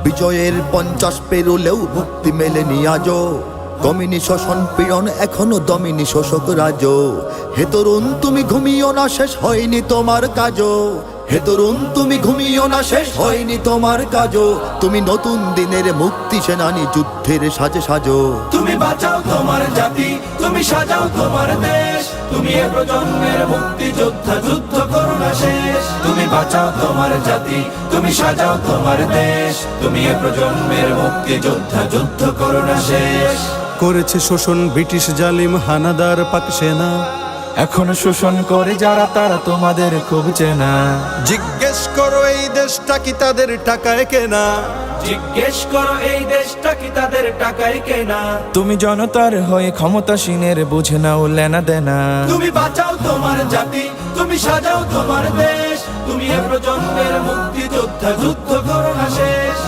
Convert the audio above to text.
বিজয়ের 50 পেরোলেও মুক্তি মেলেনি আজও। দমিনী শোষণ পীড়ন এখনো দমিনী শোষক রাজ। হে তরুণ তুমি ঘুমিও না, শেষ হয়নি তোমার কাজও। হে তরুণ তুমি ঘুমিও না, শেষ হয়নি তোমার কাজও। তুমি নতুন দিনের মুক্তি সেনানী, যুদ্ধের সাজে সাজো। তুমি বাঁচাও তোমার জাতি, তুমি সাজাও তোমার দেশ। তুমি এ প্রজন্মের মুক্তি যোদ্ধা, যুদ্ধ করো না শেষ। তুমি বাঁচাও তোমার জাতি, তুমি সাজাও তোমার দেশ। তুমি এ প্রজন্মের মুক্তি যোদ্ধা, যুদ্ধ করো না শেষ। করেছে শোষণ ব্রিটিশ জালিম হানাদার পাক সেনা। এখনো শোষণ করে যারা, তারা তোমাদের খুব চেনা। জিজ্ঞেস করো এই দেশটা কি তাদের টাকায় কেনা। জিজ্ঞেস করো এই দেশটা কি তাদের টাকায় কেনা। তুমি জনতার হয়ে ক্ষমতাসীনের বুঝে নাও লেনা দেনা। তুমি বাঁচাও তোমার জাতি, তুমি সাজাও তোমার দেশ। তুমি এ প্রজন্মের মুক্তি যোদ্ধা, যুদ্ধ করো না শেষ।